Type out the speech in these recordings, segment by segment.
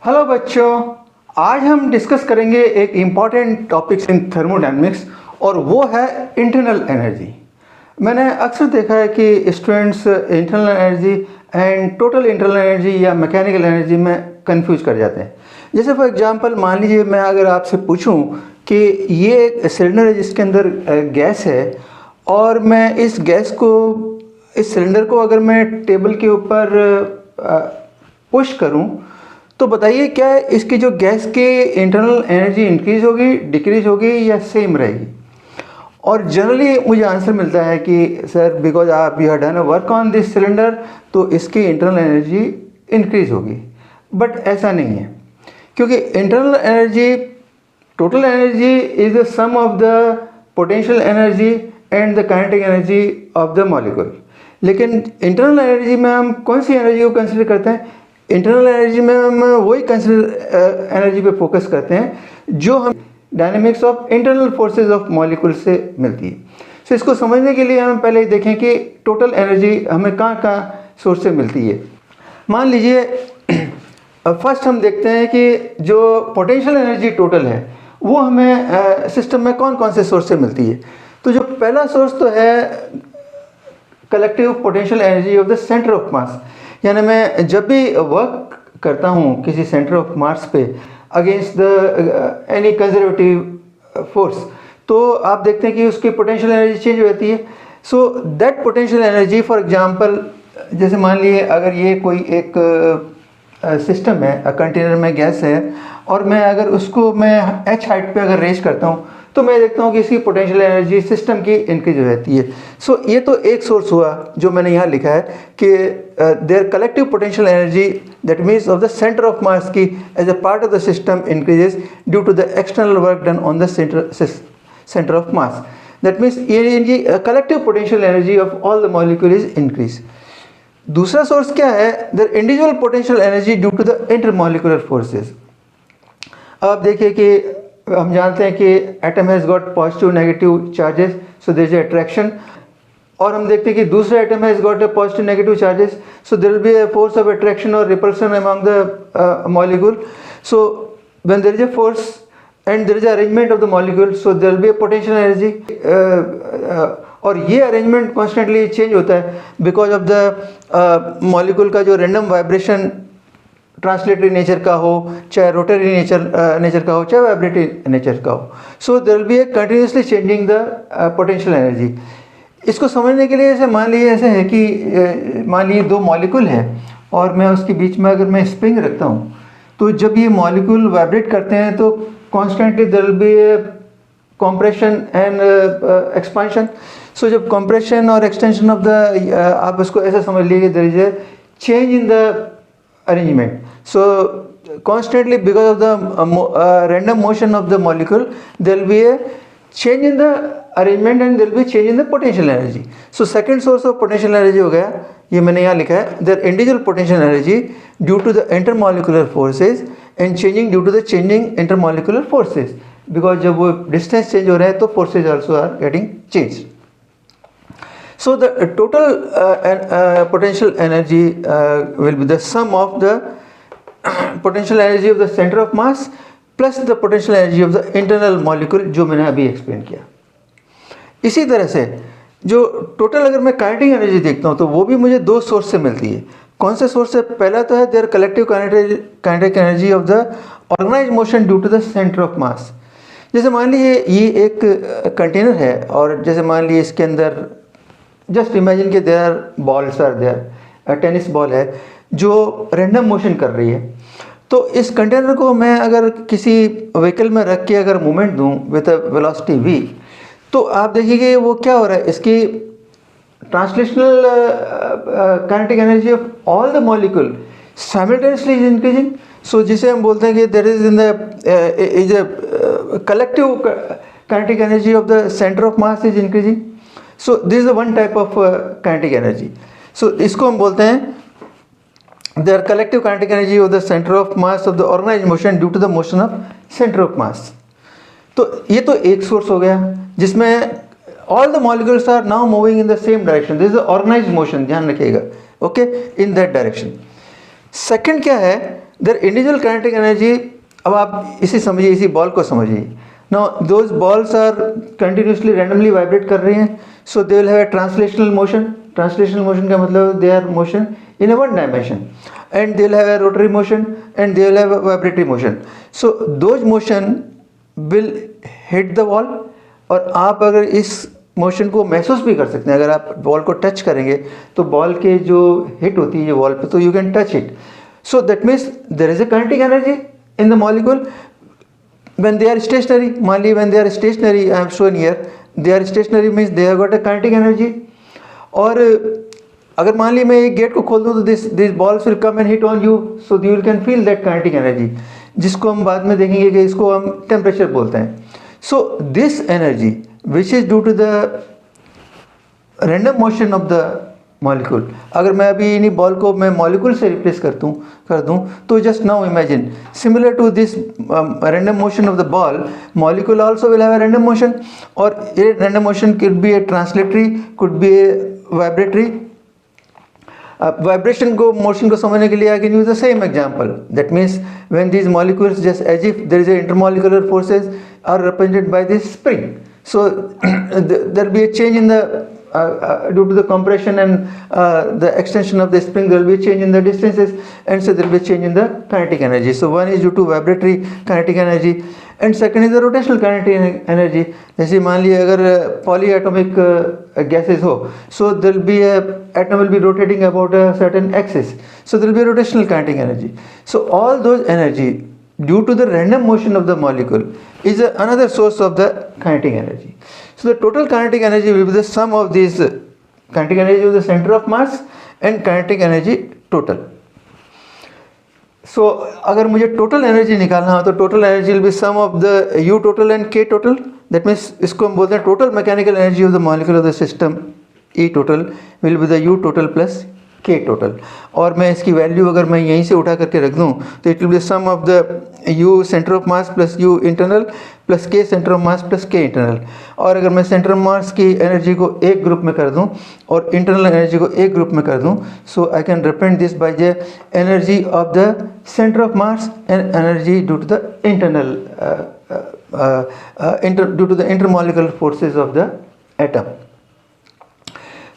Hello बच्चों, आज हम डिस्कस करेंगे एक इम्पॉर्टेंट टॉपिक इन थर्मोडायनेमिक्स और वो है इंटरनल एनर्जी। मैंने अक्सर देखा है कि students internal energy and total internal energy या मैकेनिकल एनर्जी में कंफ्यूज कर जाते हैं। जैसे फॉर एग्जांपल मान लीजिए मैं अगर आपसे पूछूं कि ये एक सिलेंडर है जिसके अंदर गैस है और मैं इस सिलेंडर को अगर मैं टेबल के ऊपर पुश करूं तो बताइए क्या इसकी जो गैस की इंटरनल एनर्जी इंक्रीज होगी, डिक्रीज होगी या सेम रहेगी। और जनरली मुझे आंसर मिलता है कि सर बिकॉज आप you have done a work on this cylinder तो इसकी इंटरनल एनर्जी इंक्रीज होगी। बट ऐसा नहीं है, क्योंकि internal energy, total energy is the sum of the potential energy and the kinetic energy of the molecule. लेकिन internal energy में हम कौन सी एनर्जी को कंसिडर करते हैं? इंटरनल एनर्जी में हम वही कंसिडर एनर्जी पे फोकस करते हैं जो हम dynamics of internal forces of molecule से मिलती है। सो इसको समझने के लिए हम पहले देखें कि टोटल एनर्जी हमें कहाँ सोर्स से मिलती है। मान लीजिए फर्स्ट हम देखते हैं कि जो पोटेंशियल एनर्जी टोटल है वो हमें सिस्टम में कौन कौन से सोर्स से मिलती है। तो जो पहला सोर्स तो है collective potential energy of the centre of मास। यानी मैं जब भी वर्क करता हूँ किसी सेंटर ऑफ मास पे against the any conservative force, तो आप देखते हैं कि उसकी पोटेंशियल एनर्जी चेंज हो जाती है। So that potential energy, for example जैसे मान लिए अगर ये कोई एक सिस्टम है, कंटेनर में गैस है और मैं अगर उसको मैं h हाइट पे अगर रेज करता हूँ तो मैं देखता हूँ कि इसकी पोटेंशियल एनर्जी सिस्टम की इंक्रीज हो जाती है। सो ये तो एक सोर्स हुआ जो मैंने यहाँ लिखा है कि there collective potential energy that means of the centre of mass की as a part of the system increases due to the external work done on the centre of mass. That means ये collective potential energy of all the molecule is increase. दूसरा source क्या है? The individual potential energy due to the intermolecular forces. अब देखिए कि हम जानते हैं कि atom has got positive negative charges, so there is attraction. और हम देखते हैं कि दूसरा atom has got a positive negative charges, so there will be a force of attraction और repulsion among the molecule. So when there is a force and there is arrangement of the molecule, so there will be a potential energy. और ये arrangement constantly change होता है because of the molecule का जो random vibration translatory nature का हो, चाहे rotary nature का हो, चाहे वाइब्रेटरी नेचर का हो। So there will be a continuously changing the potential energy. इसको समझने के लिए ऐसे मान लीजिए ऐसे है कि मान लीजिए दो मॉलिक्यूल है और मैं उसके बीच में अगर मैं स्प्रिंग रखता हूँ तो जब ये मॉलिक्यूल वाइब्रेट करते हैं तो constantly there will be a compression and expansion. So जब कॉम्प्रेशन और एक्सटेंशन ऑफ द आप इसको ऐसा समझ लीजिए there is a change in the arrangement. So constantly because of the random motion of the molecule there will be a change in the arrangement and there will be change in the potential energy. So second source of potential energy हो गया, ये मैंने यहाँ लिखा है, the individual potential energy due to the intermolecular forces and changing due to the changing intermolecular forces, because जब वो distance change हो रहे हैं तो forces also are getting changed. So the total potential energy will be the sum of the potential energy of the center of mass plus the potential energy of the internal molecule, जो मैंने अभी explain किया। इसी तरह से जो total अगर मैं काइनेटिक एनर्जी देखता हूँ तो वो भी मुझे दो सोर्स से मिलती है। कौन से सोर्स से? पहला तो है there collective kinetic energy of the organize motion due to the centre of mass. जैसे मान लीजिए ये एक कंटेनर है और जैसे मान लीजिए इसके अंदर जस्ट इमेजिन कि there are balls are there, tennis ball है जो रैंडम मोशन कर रही है। तो इस कंटेनर को मैं अगर किसी व्हीकल में रख के अगर मूवमेंट दूं विद अ वेलोसिटी v, तो आप देखिए वो क्या हो रहा है, इसकी translational kinetic energy of all the molecule simultaneously is increasing. So जिसे हम बोलते हैं कि there is in the collective kinetic energy of the centre of mass is increasing. So this is the one type of kinetic energy. So इसको हम बोलते हैं their collective kinetic energy of the center of mass of the organized motion due to the motion of center of mass. तो ये तो एक source हो गया जिसमें all the molecules are now moving in the same direction. This is the organized motion, ध्यान रखिएगा, okay, in that direction. Second क्या है? देयर इंडिविजुअल काइनेटिक एनर्जी, अब आप इसे समझिए, इसी बॉल को समझिए। Now those balls are continuously randomly vibrate कर रही हैं, so they will have a translational motion. Translational motion का मतलब they are motion in a one dimension, and they'll have a rotary motion and they'll have a vibratory motion. So those motion will hit the wall, और आप अगर इस motion को महसूस भी कर सकते हैं, अगर आप बॉल को टच करेंगे तो बॉल के जो हिट होती है वॉल पे, तो you can touch it. So that means there is a kinetic energy in the molecule when they are stationary. मान ली when they are stationary, I am shown here, they are stationary means they have got a kinetic energy. और अगर मान ली मैं एक gate को खोल दूँ तो this balls will come and hit on you, so you can feel that kinetic energy, जिसको हम बाद में देखेंगे कि इसको हम टेम्परेचर बोलते हैं। So this energy which is due to the random motion of the molecule, अगर मैं अभी इन्हीं बॉल को मैं मॉलिक्यूल से रिप्लेस कर दूं तो just now imagine similar to this random motion of the ball, molecule also will have a random motion, और ये random motion could be a translatory, could be a vibratory. Vibration को motion को समझने के लिए I can use the same example, that means when these molecules just as if there is a intermolecular forces are represented by this spring, so there be a change in the due to the compression and the extension of the spring, there will be a change in the distances, and so there will be a change in the kinetic energy. So one is due to vibratory kinetic energy and second is the rotational kinetic energy. जैसे मान लीजिए अगर polyatomic gases हो, so there will be a atom will be rotating about a certain axis, so there will be a rotational kinetic energy. So all those energy due to the random motion of the molecule is another source of the kinetic energy. So the total kinetic energy will be the sum of these kinetic energy of the center of mass and kinetic energy total. So अगर मुझे total energy निकालना हो तो total energy will be sum of the U total and K total. That means इसको हम बोलते हैं total mechanical energy of the molecule of the system, E total will be the U total plus K total. और मैं इसकी value अगर मैं यहीं से उठा करके रख दूँ तो it will be sum of the U centre of mass plus U internal plus K centre of mass plus K internal. और अगर मैं सेंटर ऑफ मास की एनर्जी को एक ग्रुप में कर दूँ और इंटरनल एनर्जी को एक ग्रुप में कर दूँ, so I can represent this by the energy of the centre of mass and energy due to the internal due to the intermolecular forces of the atom.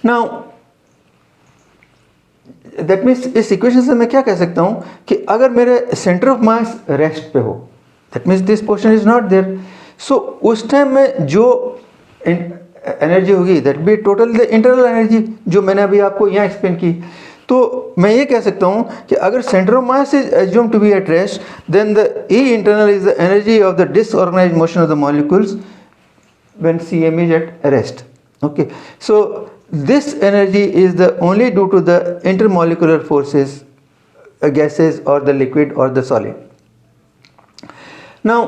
Now that means इस equation से मैं क्या कह सकता हूँ कि अगर मेरे सेंटर ऑफ मास रेस्ट पे हो, that means this portion is not there, so उस टाइम में जो एनर्जी होगी that be total the internal energy जो मैंने अभी आपको यहाँ एक्सप्लेन की। तो मैं ये कह सकता हूँ कि अगर centre of mass is assume to be at rest, then the E internal is the energy of the disorganised motion of the molecules when CM is at rest. Okay, so this energy is the only due to the intermolecular forces, gases or the liquid or the solid. Now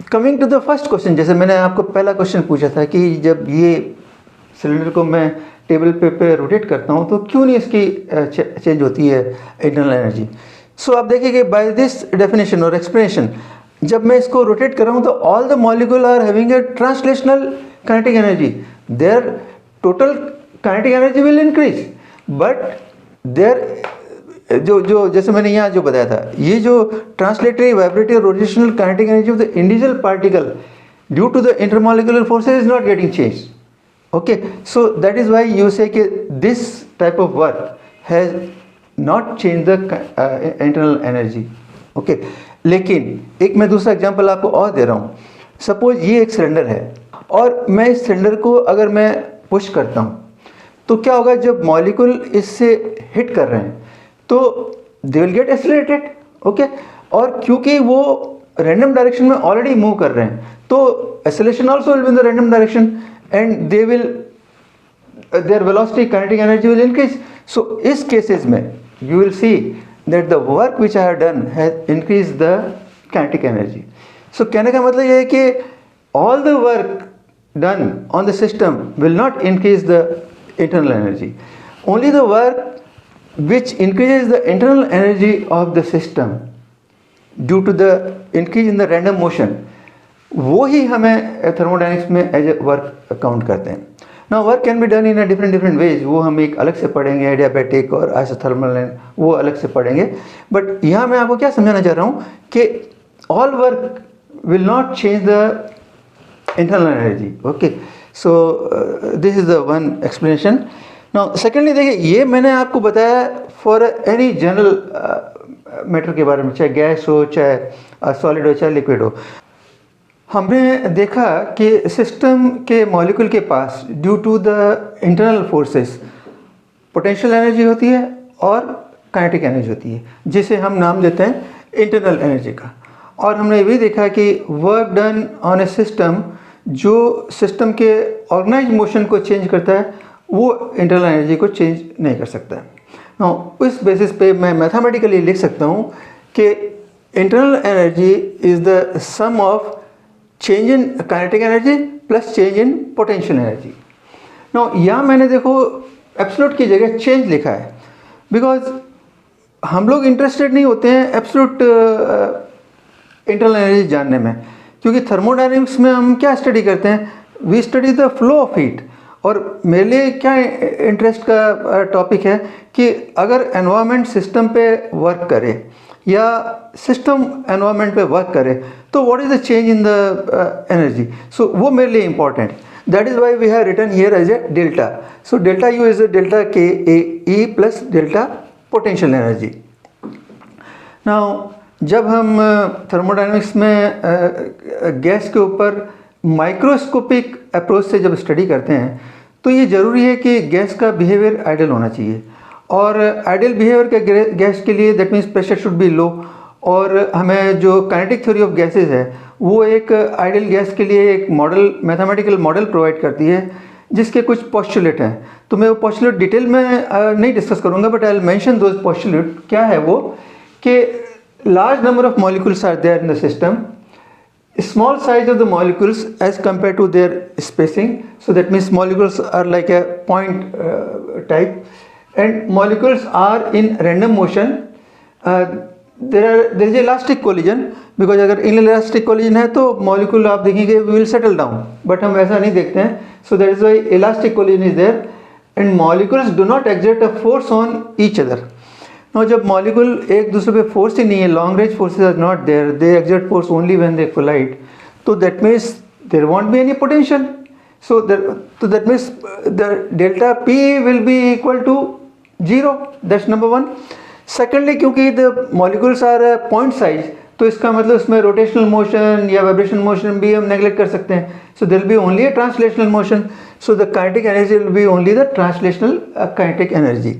coming to the first question, जैसे मैंने आपको पहला question पूछा था कि जब ये cylinder को मैं टेबल पे रोटेट करता हूँ तो क्यों नहीं इसकी चेंज होती है इंटरनल एनर्जी। सो आप देखिए कि बाय दिस डेफिनेशन और एक्सप्लेनेशन जब मैं इसको रोटेट कर रहा हूँ तो all the molecule are having a translational kinetic energy, their total kinetic energy will increase, but their जो जैसे मैंने यहाँ जो बताया था, ये जो translatory vibratory rotational kinetic energy of the individual particle due to the intermolecular forces is not getting change. Okay, so that is why you say कि this type of work has not change the internal energy. Okay, लेकिन एक मैं दूसरा example आपको और दे रहा हूँ। Suppose ये एक सिलेंडर है और मैं इस सिलेंडर को अगर मैं पुश करता हूँ तो क्या होगा, जब मॉलिक्यूल इससे हिट कर रहे हैं तो they will get accelerated. Okay, और क्योंकि वो रैंडम डायरेक्शन में ऑलरेडी मूव कर रहे हैं तो acceleration also will be in the random direction and they will their velocity kinetic energy will increase. So इस केसेस में you will see that the work which I have done has increased the kinetic energy. So कहने का मतलब ये है कि all the work done on the system will not increase the internal energy. Only the work which increases the internal energy of the system due to the increase in the random motion, वो ही हमें thermodynamics में as a work count करते हैं। Now work can be done in a different ways, वो हम एक अलग से पढ़ेंगे, एडियाबैटिक और आइसोथर्मल एंड वो अलग से पढ़ेंगे। बट यहाँ मैं आपको क्या समझाना चाह रहा हूँ कि all work will not change the internal energy. Okay, so this is the one explanation. Now secondly देखिए, ये मैंने आपको बताया फॉर एनी जनरल मैटर के बारे में, चाहे गैस हो, चाहे सॉलिड हो, चाहे लिक्विड हो। हमने देखा कि सिस्टम के मॉलिक्यूल के पास due to the internal forces potential energy होती है और काइनेटिक एनर्जी होती है, जिसे हम नाम देते हैं इंटरनल एनर्जी का। और हमने ये भी देखा कि work done on A system जो सिस्टम के ऑर्गेनाइज मोशन को चेंज करता है वो इंटरनल एनर्जी को चेंज नहीं कर सकता है। नाउ इस बेसिस पे मैं मैथमेटिकली लिख सकता हूँ कि internal energy is the sum of change in kinetic energy plus change in potential energy. Now यहाँ मैंने देखो एब्सोल्यूट की जगह चेंज लिखा है, बिकॉज हम लोग इंटरेस्टेड नहीं होते हैं एब्सोल्यूट इंटरनल एनर्जी जानने में, क्योंकि थर्मोडायनेमिक्स में हम क्या स्टडी करते हैं, we study the flow of heat. और मेरे लिए क्या इंटरेस्ट का टॉपिक है कि अगर एनवायरनमेंट सिस्टम पे वर्क करे या सिस्टम एनवायरनमेंट पे वर्क करे तो what is the change in the energy, so वो मेरे लिए important. That is why we have written here as a delta. So delta U is delta K E plus delta potential energy. Now जब हम thermodynamics में gas के ऊपर microscopic approach से जब स्टडी करते हैं तो ये ज़रूरी है कि गैस का बिहेवियर आइडियल होना चाहिए। और आइडियल बिहेवियर के गैस के लिए that means pressure should be low. और हमें जो काइनेटिक थ्योरी ऑफ गैसेस है वो एक आइडियल गैस के लिए एक मॉडल, मैथमेटिकल मॉडल प्रोवाइड करती है जिसके कुछ पोस्टुलेट हैं। तो मैं वो पोस्टुलेट डिटेल में नहीं डिस्कस करूँगा, but I will mention those postulate. क्या है वो कि large number of molecules are there in the system, small size of the molecules as compared to their spacing, so that means molecules are like a point type, and molecules are in random motion. there is elastic collision, because अगर inelastic collision है तो molecule आप देखेंगे will settle down, but हम ऐसा नहीं देखते हैं, so that is why elastic collision is there, and molecules do not exert a force on each other. Now जब मॉलिक्यूल एक दूसरे पे फोर्स ही नहीं है, long range forces are not there, they exert force only when they collide, तो that means there won't be any potential. So that means the delta P will be equal to 0। That's number one. Secondly, क्योंकि the molecules are point size, तो इसका मतलब इसमें rotational motion या vibration motion भी हम neglect कर सकते हैं। So there will be only a translational motion, so the kinetic energy will be only the translational kinetic energy.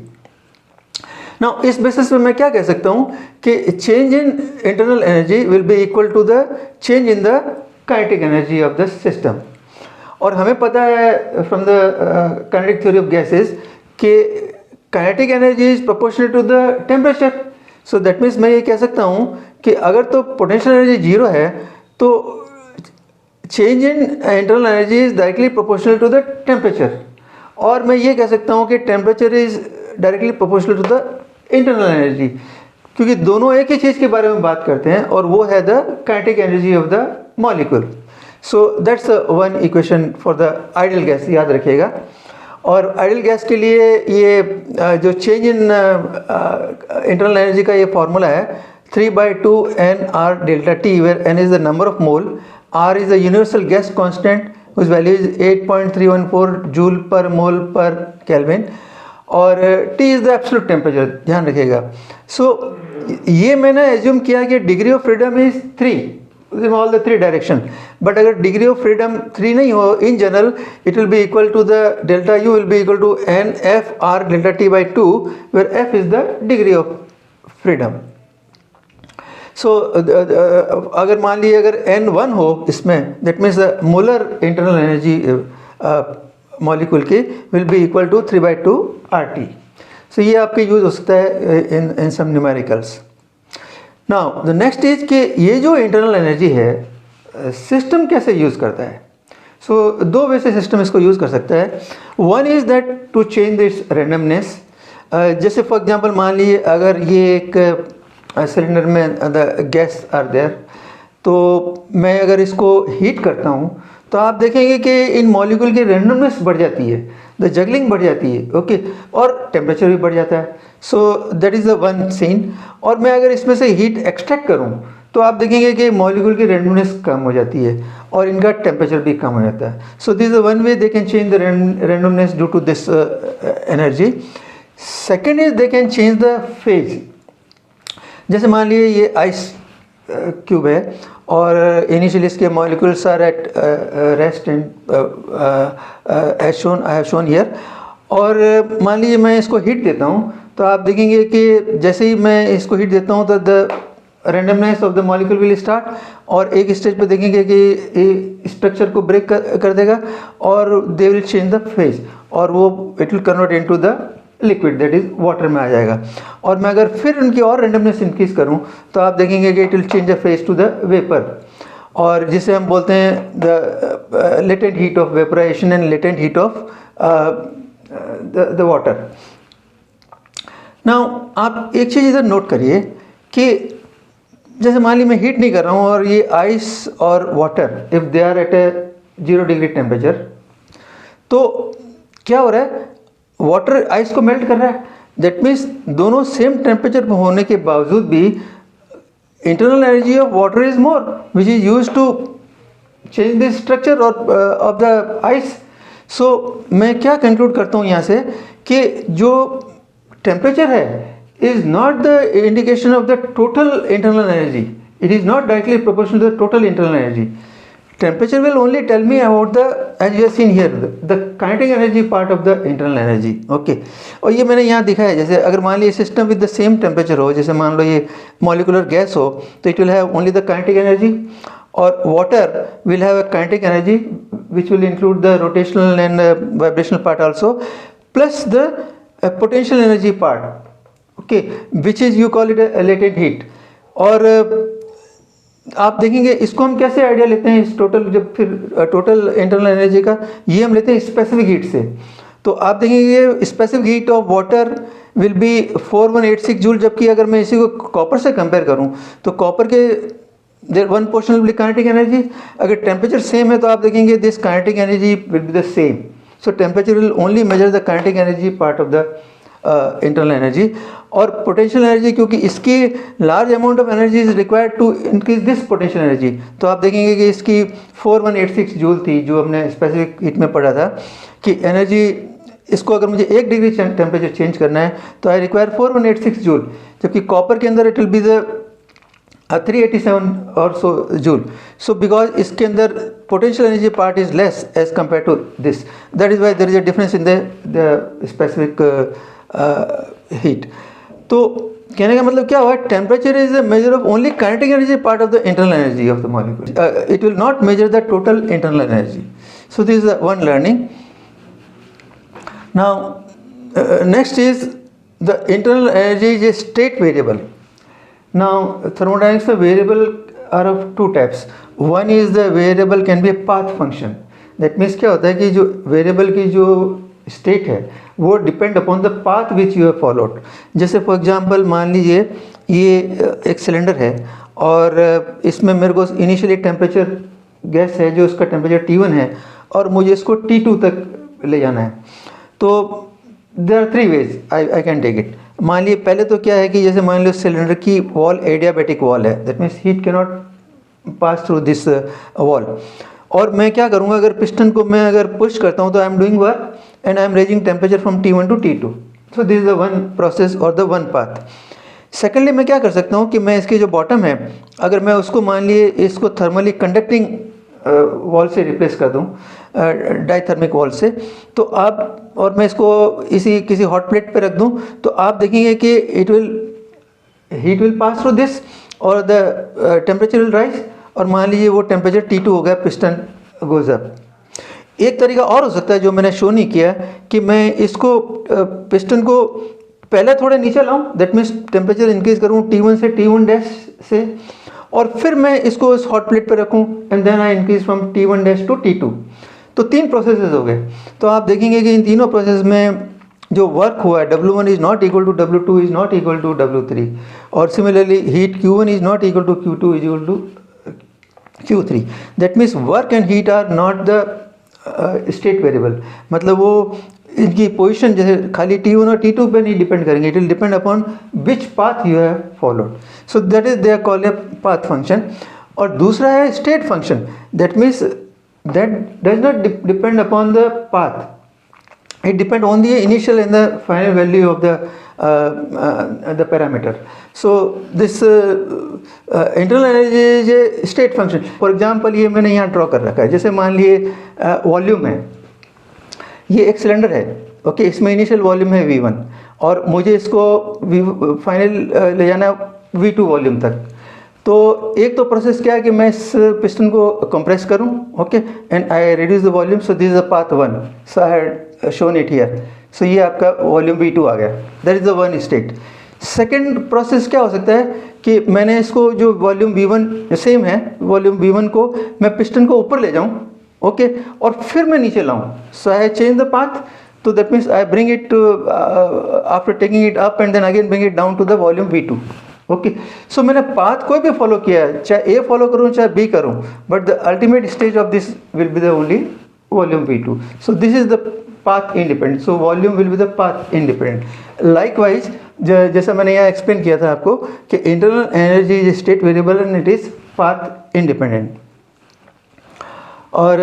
Now इस बेसिस पे मैं क्या कह सकता हूँ कि change in internal energy will be equal to the change in the kinetic energy of the system. और हमें पता है from the kinetic theory of gases कि kinetic energy is proportional to the temperature. So that means मैं ये कह सकता हूँ कि अगर तो पोटेंशियल एनर्जी 0 है तो change in internal energy is directly proportional to the temperature. और मैं ये कह सकता हूँ कि temperature is directly proportional to the internal energy, क्योंकि दोनों एक ही चीज़ के बारे में बात करते हैं और वो है the kinetic energy of the molecule. So that's one equation for the ideal gas, याद रखिएगा। और आइडियल गैस के लिए ये जो चेंज इन इंटरनल एनर्जी का ये फॉर्मूला है 3/2 nr delta T, where n is the number of mole, r is the universal gas constant whose value is 8.314 joule per mole per Kelvin, और T is the absolute temperature, ध्यान रखिएगा। So ये मैंने assume किया कि degree of freedom is 3 in all the 3 direction, but अगर degree of freedom 3 नहीं हो, in general it will be equal to the delta U will be equal to n f r delta T by 2, where f is the degree of freedom. So अगर मान लीजिए अगर n 1 हो इसमें, that means the molar internal energy molecule की will be equal to 3/2 RT। So ये आपके use हो सकता है in some numericals. Now the next is कि ये जो इंटरनल एनर्जी है सिस्टम कैसे यूज़ करता है। सो दो वे से सिस्टम इसको यूज़ कर सकता है। One is that to change this randomness. जैसे फॉर एग्जांपल मान लीजिए अगर ये एक सिलेंडर में द गैस आर देयर, तो मैं अगर इसको हीट करता हूँ तो आप देखेंगे कि इन मॉलिक्यूल की रैंडमनेस बढ़ जाती है, द जगलिंग बढ़ जाती है, ओके, और टेम्परेचर भी बढ़ जाता है। So that is the one scene. और मैं अगर इसमें से हीट एक्सट्रैक्ट करूँ तो आप देखेंगे कि मॉलिक्यूल की रैंडमनेस कम हो जाती है और इनका टेम्परेचर भी कम हो जाता है। So this is one way they can change the randomness due to this energy. Second is they can change the phase. जैसे मान लीजिए ये आइस क्यूब है और इनिशियली इसके molecules are at rest and I have shown here, और मान लीजिए मैं इसको हीट देता हूँ तो आप देखेंगे कि जैसे ही मैं इसको हीट देता हूँ तो the randomness of the molecule will start, और एक स्टेज पे देखेंगे कि स्ट्रक्चर को ब्रेक कर देगा और they will change the phase, और वो it will convert into the liquid, that is water में आ जाएगा। और मैं अगर फिर उनकी और रैंडमनेस इंक्रीज करूं तो आप देखेंगे कि it will change the phase to the vapour, और जिसे हम बोलते हैं the latent heat of vaporisation and latent heat of the water. Now आप एक चीज़ इधर नोट करिए कि जैसे मान ली मैं हीट नहीं कर रहा हूँ और ये आइस और water if they are at a 0 degree temperature, तो क्या हो रहा है, वाटर आइस को मेल्ट कर रहा है। दैट मीन्स दोनों सेम टेम्परेचर पर होने के बावजूद भी internal energy of water is more which is use to change the structure of the ice. So मैं क्या कंक्लूड करता हूँ यहाँ से कि जो टेम्परेचर है is not the indication of the total internal energy. It is not directly proportional to the total internal energy. Temperature will only tell me about the, as you have seen here, the kinetic energy part of the internal energy. Okay. और ये मैंने यहाँ दिखाया है, जैसे अगर मान लीजिए system with the same temperature हो, जैसे मान लो ये मॉलिकुलर गैस हो, तो it will have only the kinetic energy, और water will have a kinetic energy which will include the rotational and vibrational part also, plus the potential energy part, okay, which is you call it latent heat. और आप देखेंगे इसको हम कैसे idea लेते हैं इस टोटल, जब फिर टोटल इंटरनल एनर्जी का, ये हम लेते हैं स्पेसिफिक हीट से। तो आप देखेंगे specific heat of water will be 4186 joule, जबकि अगर मैं इसी को कॉपर से कंपेयर करूं तो कॉपर के their one portion will be kinetic energy. अगर टेम्परेचर सेम है तो आप देखेंगे this kinetic energy will be the same. So temperature will only measure the kinetic energy part of the internal energy. और potential energy, क्योंकि इसकी large amount of energy is required to increase this potential energy, तो आप देखेंगे कि इसकी 4186 joule थी, जो हमने स्पेसिफिक हीट में पढ़ा था कि एनर्जी, इसको अगर मुझे 1 डिग्री टेम्परेचर चेंज करना है तो आई रिक्वायर 4186 जूल, जबकि कॉपर के अंदर इट विल बी द 387 और सो जूल। सो बिकॉज इसके अंदर potential energy part is less as compare to this, that is why there is a difference in the specific heat. तो कहने का मतलब क्या हुआ, temperature is a measure of only kinetic energy part of the internal energy of the molecule, it will not measure the total internal energy. So this is one learning. Now next is the internal energy is a state variable. Now thermodynamics में variable are of two types. One is the variable can be a path function. That means क्या होता है कि जो variable की जो state है वो depend upon the path which you have followed. जैसे for example मान लीजिए ये एक सिलेंडर है और इसमें मेरे को इनिशियली टेम्परेचर गैस है जो उसका टेम्परेचर T1 है और मुझे इसको T2 तक ले जाना है। तो there are 3 ways I can take it. मान लीजिए पहले तो क्या है कि जैसे मान लो सिलेंडर की वॉल एडियाबैटिक वॉल है, that means heat can not pass through this wall, और मैं क्या करूँगा, अगर पिस्टन को मैं अगर पुश करता हूँ तो I am doing work and I am raising temperature from T1 to T2। So this is the one process और द वन पाथ। सेकेंडली मैं क्या कर सकता हूँ कि मैं इसकी जो बॉटम है, अगर मैं उसको मान लिए इसको थर्मली कंडक्टिंग वॉल से रिप्लेस कर दूँ, डाइथर्मिक वॉल से, तो आप, और मैं इसको इसी किसी हॉट प्लेट पे रख दूं, तो आप देखेंगे कि heat will pass through this और द टेम्परेचर विल राइज, और मान लीजिए वो टेम्परेचर T2 हो गया, पिस्टन गोज अप। एक तरीका और हो सकता है जो मैंने शो नहीं किया कि मैं इसको पिस्टन को पहले थोड़े नीचे लाऊं, दैट मीन्स टेम्परेचर इंक्रीज करूं T1 से T1 डैश से, और फिर मैं इसको इस हॉट प्लेट पे रखूं and then I increase from T1 dash to T2। तो 3 प्रोसेसेस हो गए। तो आप देखेंगे कि इन तीनों प्रोसेस में जो वर्क हुआ है W1 is not equal to W2 is not equal to W3, और similarly heat Q1 is not equal to Q2 is equal to Q3. That means work and heat are not the state variable. मतलब वो इनकी position जैसे खाली T1 और T2 पे नहीं depend करेंगे, it will depend upon which path you have followed. So that is they are called a path function. और दूसरा है state function. That means that does not depend upon the path, it depend on the initial and the final value of the parameter. So this internal energy is a state function. For example, ये मैंने यहाँ draw कर रखा है. जैसे मान लिए volume है, ये एक सिलेंडर है, ओके, इसमें इनिशियल वॉल्यूम है V1 और मुझे इसको फाइनल ले जाना V2 वॉल्यूम तक. तो एक तो प्रोसेस क्या है कि मैं इस पिस्टन को कंप्रेस करूं, okay, and I reduce the volume. So this is the path 1. So I had shown it here. So ये आपका वॉल्यूम V2 आ गया. That is the one state. Second process क्या हो सकता है कि मैंने इसको जो वॉल्यूम V1 सेम है, वॉल्यूम V1 को मैं पिस्टन को ऊपर ले जाऊं, ओके, और फिर मैं नीचे लाऊं. So I change the path. तो that means I bring it after taking it up and then again bring it down to the volume V2. Okay. So मैंने पाथ कोई भी फॉलो किया है, चाहे A फॉलो करूं चाहे B करूं, but the ultimate stage of this will be the only volume V2. So this is the path independent. So volume will be the path independent. Likewise जैसा मैंने यहाँ एक्सप्लेन किया था आपको कि internal energy is state variable and it is path independent. और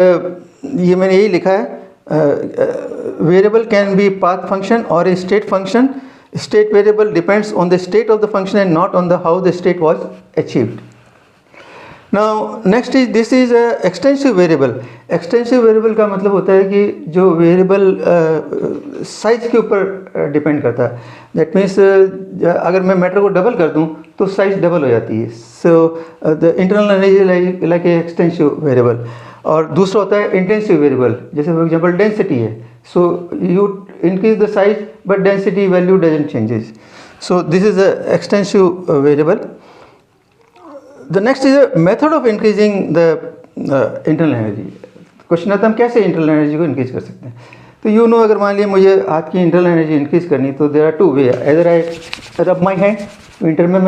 ये मैंने यही लिखा है, variable can be path function और a state function. State variable depends on the state of the function and not on the how the state was achieved. Now next is this is a extensive variable. Extensive variable का मतलब होता है कि जो variable size के ऊपर depend करता है. दैट मीन्स अगर मैं मैटर को डबल कर दूं तो साइज डबल हो जाती है. So the internal energy like a extensive variable. और दूसरा होता है इंटेंसिव वेरिएबल. जैसे फॉर एग्जांपल डेंसिटी है, so you increase the size but density value doesn't changes. So this is a extensive variable. The next is a method of increasing the internal energy. Question आता है हम कैसे internal energy को increase कर सकते हैं. तो यू नो, अगर मान लिया मुझे हाथ की इंटरनल एनर्जी इंक्रीज करनी, तो देयर आर टू वे. इधर आई रब माई हैंड, विंटर में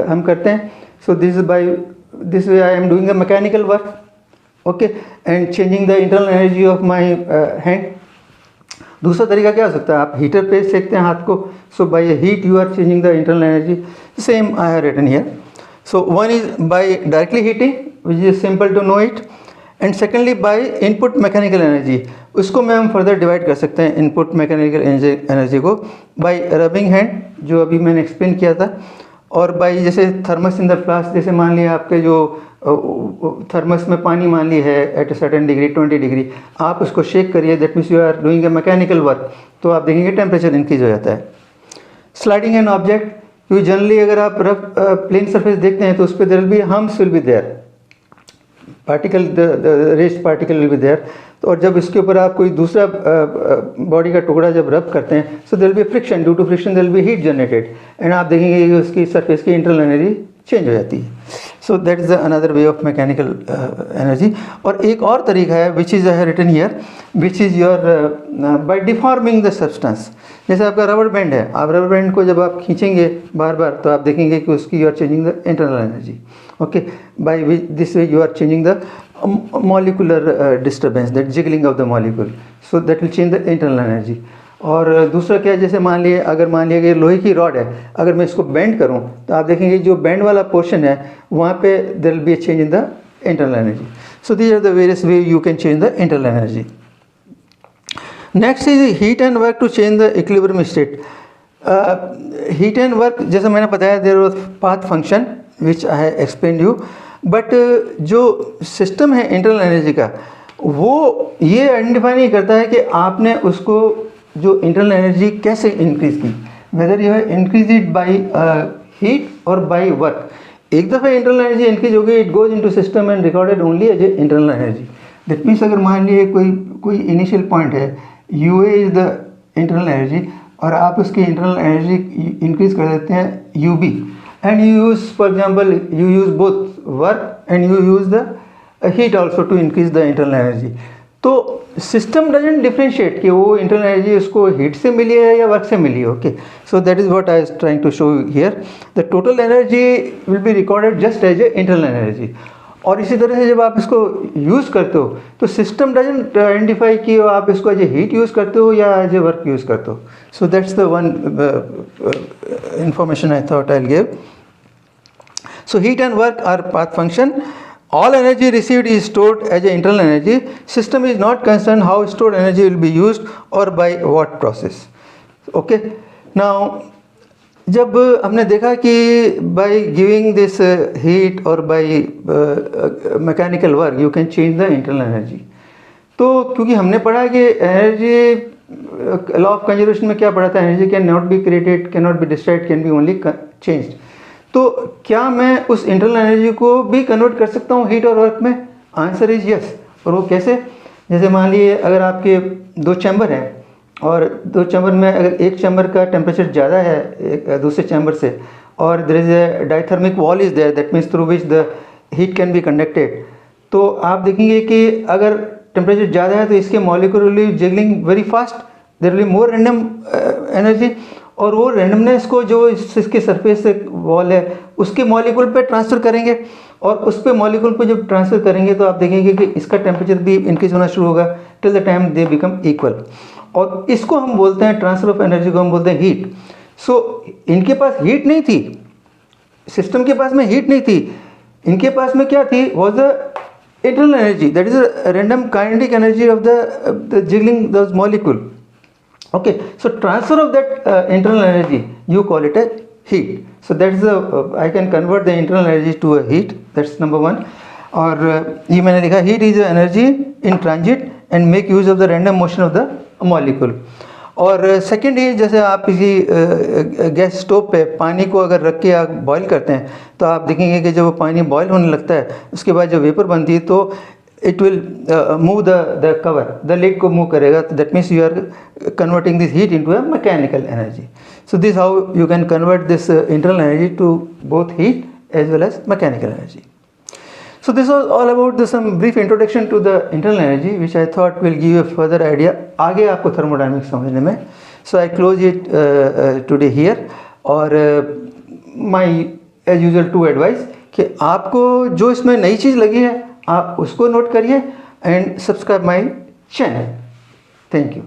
हम करते हैं. So this is by this way I am doing a mechanical work, okay, and changing the internal energy of my hand. दूसरा तरीका क्या हो सकता है, आप हीटर पे सेकते हैं हाथ को. So by heat you are changing the internal energy. Same I have written here. So one is by directly heating which is simple to know it, and secondly by input mechanical energy. उसको में हम further divide कर सकते हैं input mechanical energy को by rubbing hand, जो अभी मैंने एक्सप्लेन किया था, और बाय जैसे थर्मस इन द फ्लास्क. जैसे मान लिया आपके जो थर्मस में पानी मान ली है at a certain degree 20 degree, आप उसको शेक करिए, that means you are doing a mechanical work, तो आप देखेंगे टेम्परेचर इंक्रीज हो जाता है. स्लाइडिंग एन ऑब्जेक्ट, क्योंकि जनरली अगर आप रफ प्लेन सरफेस देखते हैं तो उस पर there will be hums will be there, particle the rest particle will be there. तो और जब इसके ऊपर आप कोई दूसरा बॉडी का टुकड़ा जब रब करते हैं, so there will be friction, due to friction there will be heat generated, and आप देखेंगे कि उसकी सरफेस की इंटरनल एनर्जी चेंज हो जाती है. So that is another way of mechanical energy. और एक और तरीका है which is written here, which is your by deforming the substance. जैसे आपका रबर बैंड है, आप रबर बैंड को जब आप खींचेंगे बार बार, तो आप देखेंगे कि उसकी you are changing the internal energy, okay, by this way you are changing the molecular disturbance, that jiggling of the molecule, so that will change the internal energy. और दूसरा क्या है, जैसे मान लिए अगर मान लिया कि लोहे की रॉड है, अगर मैं इसको बेंड करूं तो आप देखेंगे जो बेंड वाला पोर्शन है वहाँ पे there will be a change in the internal energy. So these are the various way you can change the internal energy. Next is heat and work to change the equilibrium state. Heat and work जैसे मैंने बताया, there was path function which I have explained you. But जो system है internal energy का, वो ये identify नहीं करता है कि आपने उसको जो इंटरनल एनर्जी कैसे इंक्रीज की, whether you have increase it by heat और बाय वर्क. एक दफ़ा इंटरनल एनर्जी इंक्रीज हो गई, it goes into system and recorded only as a internal energy. That means अगर मान लिए कोई इनिशियल पॉइंट है, U A is the internal energy, और आप उसकी इंटरनल एनर्जी इंक्रीज कर देते हैं U B, and you use, for example, you use both work and you use the heat also to increase the internal energy. तो system doesn't differentiate कि वो internal energy उसको हीट से मिली है या वर्क से मिली है. Okay, so that is what I was trying to show here. The total energy will be recorded just as a internal energy. और इसी तरह से जब आप इसको यूज़ करते हो तो सिस्टम डजंट आइडेंटिफाई कि आप इसको एज ए हीट यूज़ करते हो या एज ए वर्क यूज़ करते हो. So that's the one information I thought I will give. So heat and work are path function. All energy received is stored as an internal energy. System is not concerned how stored energy will be used or by what process. Okay. Now जब हमने देखा कि by giving this heat or by mechanical work you can change the internal energy. तो क्योंकि हमने पढ़ा कि energy law of conservation में क्या पढ़ा था, energy can not be created, can not be destroyed, can be only changed. तो क्या मैं उस इंटरनल एनर्जी को भी कन्वर्ट कर सकता हूँ हीट और वर्क में? Answer is yes. और वो कैसे? जैसे मान लीजिए अगर आपके दो चैम्बर हैं और दो चैम्बर में अगर एक चैम्बर का टेम्परेचर ज़्यादा है एक दूसरे चैम्बर से और there is a diathermic wall is there, that means through which the heat can be conducted. तो आप देखेंगे कि अगर टेम्परेचर ज़्यादा है तो इसके molecule will be jiggling very fast, there will be more random energy. और वो रैंडमनेस को जो इसके सरफेस से वॉल है उसके मॉलिक्यूल पे ट्रांसफ़र करेंगे और उस पे मॉलिक्यूल पे जब ट्रांसफ़र करेंगे तो आप देखेंगे कि इसका टेम्परेचर भी इंक्रीज होना शुरू होगा till the time they become equal. और इसको हम बोलते हैं ट्रांसफ़र ऑफ एनर्जी को हम बोलते हैं हीट. सो इनके पास हीट नहीं थी, सिस्टम के पास में हीट नहीं थी, इनके पास में क्या थी? Was the internal energy, that is a random kinetic energy of the jiggling those molecule. Okay, so transfer of that internal energy you call it a heat. So that's the I can convert the internal energy to a heat. That's number one. और ये मैंने लिखा heat is energy in transit and make use of the random motion of the molecule. और second ही जैसे आप किसी gas stove पे पानी को अगर रख के आप बॉईल करते हैं तो आप देखेंगे कि जब वो पानी बॉईल होने लगता है उसके बाद जब वेपर बनती है तो it will move the cover, the lid को move करेगा. That means you are converting this heat into a mechanical energy. So this is how you can convert this internal energy to both heat as well as mechanical energy. So this was all about some brief introduction to the internal energy which I thought will give you a further idea आगे आपको thermodynamics समझने में. So I close it today here. और my as usual two advice कि आपको जो इसमें नई चीज़ लगी है आप उसको नोट करिए and subscribe my channel. Thank you.